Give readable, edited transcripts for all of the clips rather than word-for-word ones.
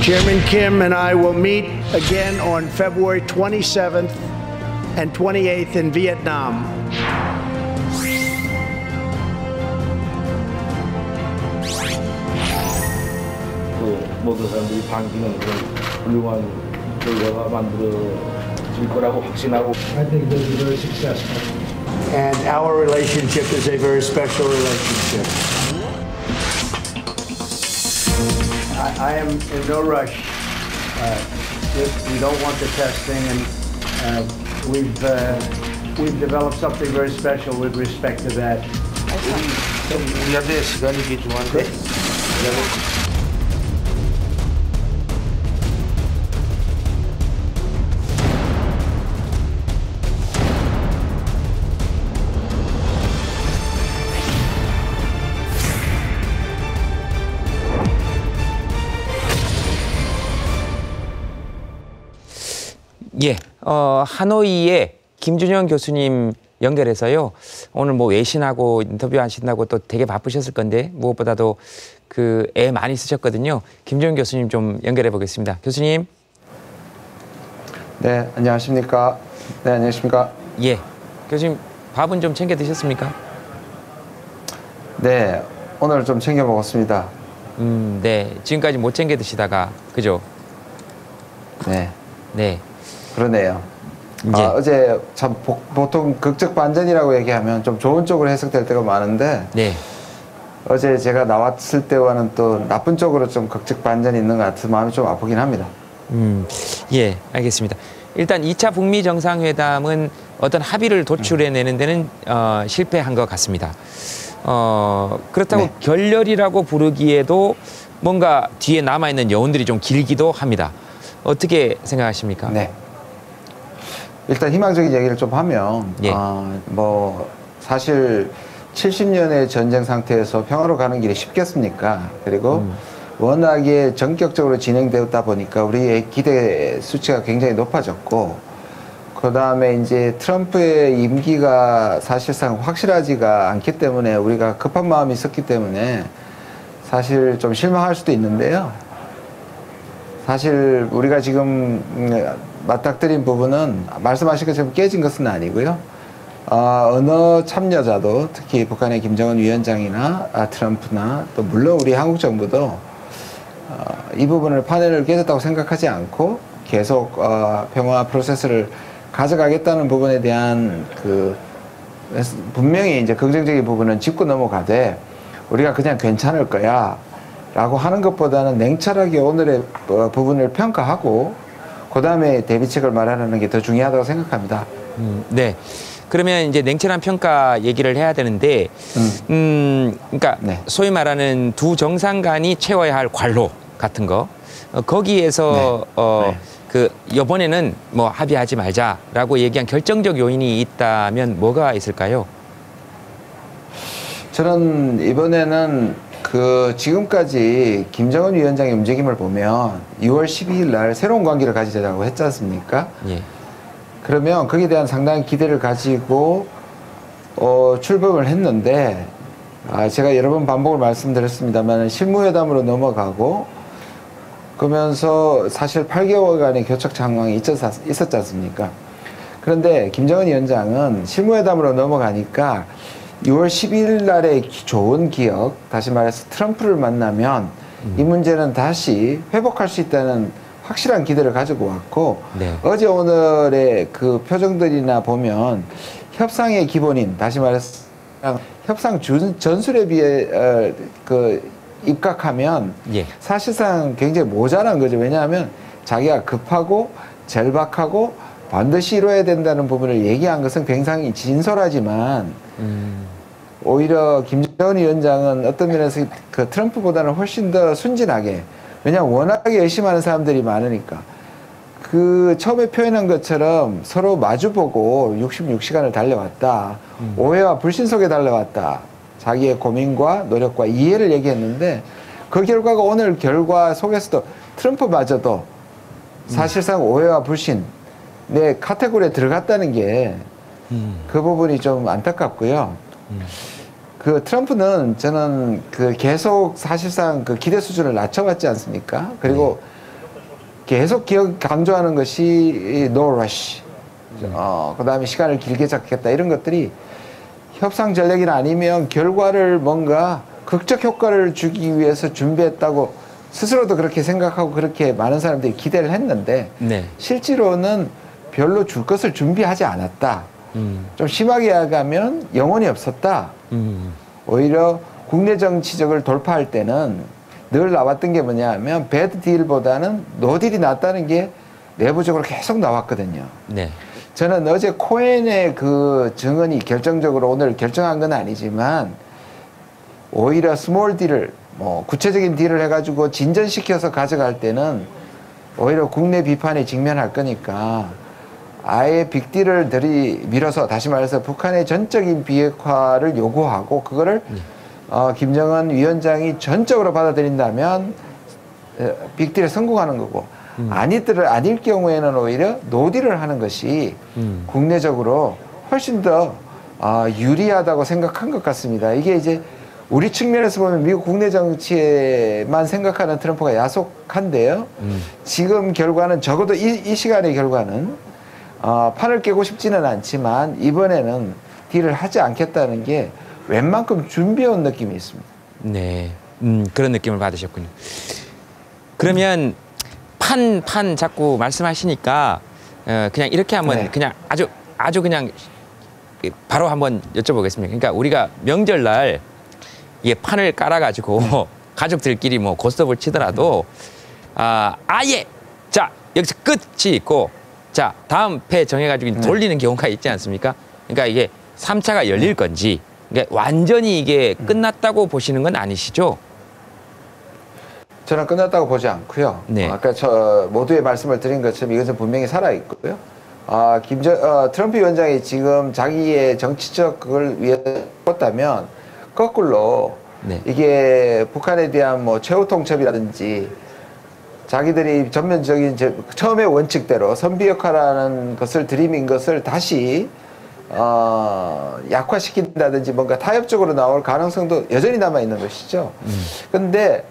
Chairman Kim and I will meet again on February 27th and 28th in Vietnam. 모든 사람들이 반기는 그런 훌륭한 결과가 만들어질 거라고 확신하고. I think they'll be very successful. And our relationship is a very special relationship. I am in no rush. We don't want the testing, and we've developed something very special with respect to that. 우리한테 시간이 필요한데. 예, 하노이에 김준영 교수님 연결해서요. 오늘 뭐 외신하고 인터뷰하신다고 또 되게 바쁘셨을 건데 무엇보다도 그 애 많이 쓰셨거든요. 김준영 교수님 좀 연결해 보겠습니다. 교수님. 네, 안녕하십니까. 네, 안녕하십니까. 예, 교수님 밥은 좀 챙겨 드셨습니까? 네, 오늘 좀 챙겨 먹었습니다. 네, 지금까지 못 챙겨 드시다가 그죠? 네. 네. 그러네요. 예. 어제 참 보통 극적 반전이라고 얘기하면 좀 좋은 쪽으로 해석될 때가 많은데 네. 어제 제가 나왔을 때와는 또 나쁜 쪽으로 좀 극적 반전이 있는 것 같아서 마음이 좀 아프긴 합니다. 예, 알겠습니다. 일단 2차 북미 정상회담은 어떤 합의를 도출해내는 데는 실패한 것 같습니다. 그렇다고 네. 결렬이라고 부르기에도 뭔가 뒤에 남아있는 여운들이 좀 길기도 합니다. 어떻게 생각하십니까? 네. 일단 희망적인 얘기를 좀 하면 예. 뭐 사실 70년의 전쟁 상태에서 평화로 가는 길이 쉽겠습니까? 그리고 워낙에 전격적으로 진행되었다 보니까 우리의 기대 수치가 굉장히 높아졌고 그 다음에 이제 트럼프의 임기가 사실상 확실하지가 않기 때문에 우리가 급한 마음이 있었기 때문에 사실 좀 실망할 수도 있는데요. 사실 우리가 지금 맞닥뜨린 부분은 말씀하신 것처럼 깨진 것은 아니고요. 어느 참여자도 특히 북한의 김정은 위원장이나 트럼프나 또 물론 우리 한국 정부도 이 부분을 판을 깨졌다고 생각하지 않고 계속 평화 프로세스를 가져가겠다는 부분에 대한 분명히 이제 긍정적인 부분은 짚고 넘어가되 우리가 그냥 괜찮을 거야 라고 하는 것보다는 냉철하게 오늘의 부분을 평가하고 그 다음에 대비책을 말하는 게 더 중요하다고 생각합니다. 네. 그러면 이제 냉철한 평가 얘기를 해야 되는데, 그러니까 네. 소위 말하는 두 정상 간이 채워야 할 관로 같은 거, 거기에서 네. 그 이번에는 뭐 합의하지 말자라고 얘기한 결정적 요인이 있다면 뭐가 있을까요? 저는 이번에는 지금까지 김정은 위원장의 움직임을 보면 6월 12일 날 새로운 관계를 가지자고 했지 않습니까? 예. 그러면 거기에 대한 상당한 기대를 가지고 출범을 했는데 제가 여러 번 반복을 말씀드렸습니다만 실무회담으로 넘어가고 그러면서 사실 8개월간의 교착 상황이 있었지 않습니까? 그런데 김정은 위원장은 실무회담으로 넘어가니까 6월 12일 날의 좋은 기억, 다시 말해서 트럼프를 만나면 이 문제는 다시 회복할 수 있다는 확실한 기대를 가지고 왔고 네. 어제 오늘의 그 표정들이나 보면 협상의 기본인, 다시 말해서 협상 전술에 비해 입각하면 예. 사실상 굉장히 모자란 거죠. 왜냐하면 자기가 급하고 절박하고 반드시 이루어야 된다는 부분을 얘기한 것은 굉장히 진솔하지만 오히려 김정은 위원장은 어떤 면에서 그 트럼프보다는 훨씬 더 순진하게, 왜냐하면 워낙에 열심히 하는 사람들이 많으니까 처음에 표현한 것처럼 서로 마주보고 66시간을 달려왔다. 오해와 불신 속에 달려왔다. 자기의 고민과 노력과 이해를 얘기했는데 그 결과가 오늘 결과 속에서도 트럼프마저도 사실상 오해와 불신 내 카테고리에 들어갔다는 게 그 부분이 좀 안타깝고요. 트럼프는 저는 계속 사실상 기대 수준을 낮춰왔지 않습니까? 그리고 계속 강조하는 것이 no rush. 그다음에 시간을 길게 잡겠다 이런 것들이 협상 전략이나 아니면 결과를 뭔가 극적 효과를 주기 위해서 준비했다고 스스로도 그렇게 생각하고 그렇게 많은 사람들이 기대를 했는데 네. 실제로는 별로 줄 것을 준비하지 않았다. 좀 심하게 이야기하면 영혼이 없었다. 오히려 국내 정치적을 돌파할 때는 늘 나왔던 게 뭐냐 하면 배드 딜보다는 노딜이 낫다는 게 내부적으로 계속 나왔거든요. 네. 저는 어제 코엔의 그 증언이 결정적으로 오늘 결정한 건 아니지만 오히려 스몰 딜을 뭐 구체적인 딜을 해가지고 진전시켜서 가져갈 때는 오히려 국내 비판에 직면할 거니까 아예 빅딜을 들이밀어서 다시 말해서 북한의 전적인 비핵화를 요구하고 그거를 김정은 위원장이 전적으로 받아들인다면 빅딜에 성공하는 거고 아닐 경우에는 오히려 노딜을 하는 것이 국내적으로 훨씬 더 유리하다고 생각한 것 같습니다. 이게 이제 우리 측면에서 보면 미국 국내 정치에만 생각하는 트럼프가 야속한데요. 지금 결과는 적어도 이 시간의 결과는 판을 깨고 싶지는 않지만 이번에는 딜을 하지 않겠다는 게 웬만큼 준비해온 느낌이 있습니다. 네, 그런 느낌을 받으셨군요. 그러면 판 자꾸 말씀하시니까 그냥 이렇게 한번 네. 그냥 아주 그냥 바로 한번 여쭤보겠습니다. 그러니까 우리가 명절날 판을 깔아가지고 가족들끼리 뭐 고스톱을 치더라도 아예 자 여기서 끝이 있고 자 다음 패 정해가지고 돌리는 경우가 있지 않습니까? 그러니까 이게 3차가 열릴 건지 그러니까 완전히 이게 끝났다고 보시는 건 아니시죠? 저는 끝났다고 보지 않고요. 네. 아까 모두의 말씀을 드린 것처럼 이것은 분명히 살아있고요. 트럼프 위원장이 지금 자기의 정치적 그걸 위해 뻗다면 거꾸로 네. 이게 북한에 대한 뭐 최후 통첩이라든지 자기들이 전면적인 처음의 원칙대로 선비역화라는 것을 들이민 것을 다시 약화시킨다든지 뭔가 타협적으로 나올 가능성도 여전히 남아 있는 것이죠. 근데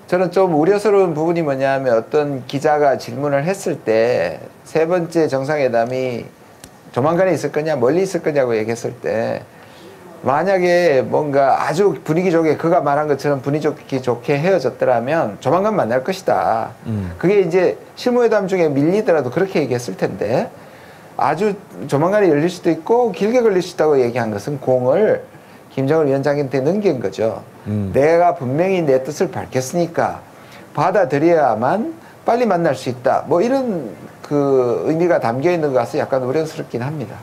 저는 좀 우려스러운 부분이 뭐냐면 어떤 기자가 질문을 했을 때 세 번째 정상회담이 조만간에 있을 거냐 멀리 있을 거냐고 얘기했을 때 만약에 뭔가 아주 분위기 좋게 그가 말한 것처럼 분위기 좋게 헤어졌더라면 조만간 만날 것이다. 그게 이제 실무회담 중에 밀리더라도 그렇게 얘기했을 텐데 아주 조만간에 열릴 수도 있고 길게 걸릴 수 있다고 얘기한 것은 공을 김정은 위원장한테 넘긴 거죠. 내가 분명히 내 뜻을 밝혔으니까 받아들여야만 빨리 만날 수 있다. 뭐 이런 그 의미가 담겨 있는 것 같아서 약간 우려스럽긴 합니다.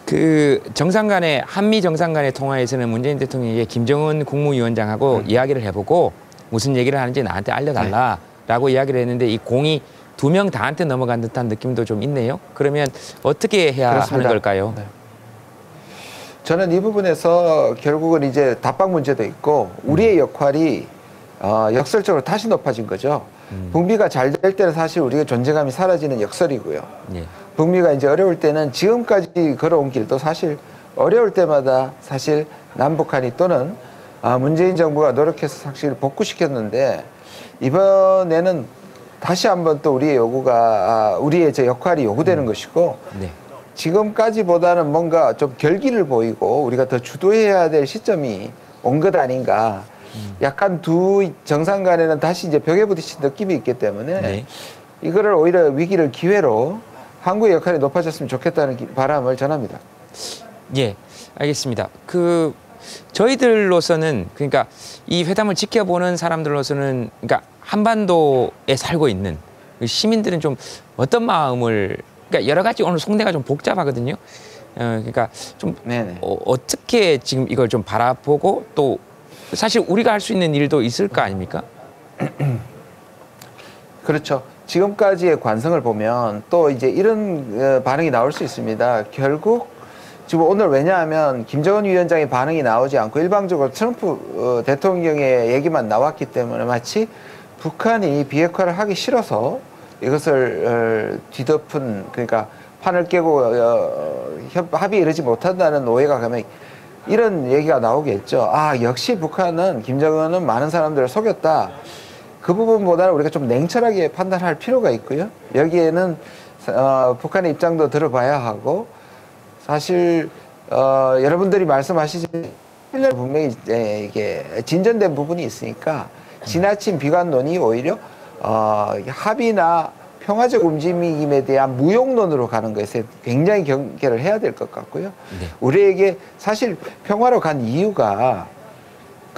그 정상 간의 한미 정상 간의 통화에서는 문재인 대통령이 김정은 국무위원장하고 이야기를 해보고 무슨 얘기를 하는지 나한테 알려달라라고 이야기를 했는데 이 공이 2명 다한테 넘어간 듯한 느낌도 좀 있네요. 그러면 어떻게 해야 그렇습니다. 하는 걸까요? 네. 저는 이 부분에서 결국은 이제 답방 문제도 있고 우리의 역할이 역설적으로 다시 높아진 거죠. 북미가 잘 될 때는 사실 우리가 존재감이 사라지는 역설이고요. 예. 북미가 이제 어려울 때는 지금까지 걸어온 길도 사실 어려울 때마다 사실 남북한이 또는 문재인 정부가 노력해서 사실 복구시켰는데 이번에는 다시 한번 또 우리의 요구가 우리의 제 역할이 요구되는 것이고 네. 지금까지보다는 뭔가 좀 결기를 보이고 우리가 더 주도해야 될 시점이 온 것 아닌가. 약간 두 정상 간에는 다시 이제 벽에 부딪힌 느낌이 있기 때문에 네. 이거를 오히려 위기를 기회로 한국의 역할이 높아졌으면 좋겠다는 바람을 전합니다. 예, 알겠습니다. 그 저희들로서는 그러니까 이 회담을 지켜보는 사람들로서는 그러니까 한반도에 살고 있는 시민들은 좀 어떤 마음을 그러니까 여러 가지 오늘 속내가 좀 복잡하거든요. 그러니까 좀 어떻게 지금 이걸 좀 바라보고 또 사실 우리가 할 수 있는 일도 있을 거 아닙니까? 그렇죠. 지금까지의 관성을 보면 또 이제 이런 반응이 나올 수 있습니다. 결국 지금 오늘 왜냐하면 김정은 위원장의 반응이 나오지 않고 일방적으로 트럼프 대통령의 얘기만 나왔기 때문에 마치 북한이 비핵화를 하기 싫어서 이것을 뒤덮은 그러니까 판을 깨고 합의에 이르지 못한다는 오해가 가면 이런 얘기가 나오겠죠. 역시 북한은 김정은은 많은 사람들을 속였다. 그 부분보다는 우리가 좀 냉철하게 판단할 필요가 있고요. 여기에는 북한의 입장도 들어봐야 하고 사실 여러분들이 말씀하시지만 분명히 이게 진전된 부분이 있으니까 지나친 비관론이 오히려 합의나 평화적 움직임에 대한 무용론으로 가는 것에 굉장히 경계를 해야 될 것 같고요. 네. 우리에게 사실 평화로 간 이유가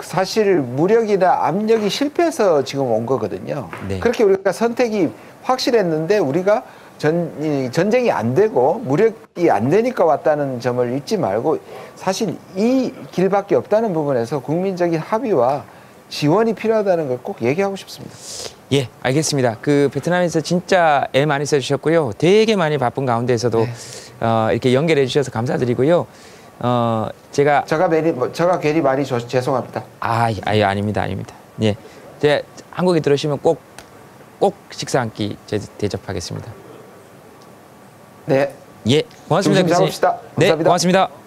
사실 무력이나 압력이 실패해서 지금 온 거거든요. 네. 그렇게 우리가 선택이 확실했는데 우리가 전쟁이 안 되고 무력이 안 되니까 왔다는 점을 잊지 말고 사실 이 길밖에 없다는 부분에서 국민적인 합의와 지원이 필요하다는 걸 꼭 얘기하고 싶습니다. 예, 알겠습니다. 그 베트남에서 진짜 애 많이 써주셨고요. 되게 많이 바쁜 가운데에서도 네. 이렇게 연결해 주셔서 감사드리고요. 제가 괜히 말이 죄송합니다. 아닙니다, 아닙니다. 예, 제가 한국에 들어오시면 꼭 식사 한 끼 대접하겠습니다. 네. 예, 고맙습니다. 중심 잡읍시다. 네, 감사합니다. 고맙습니다.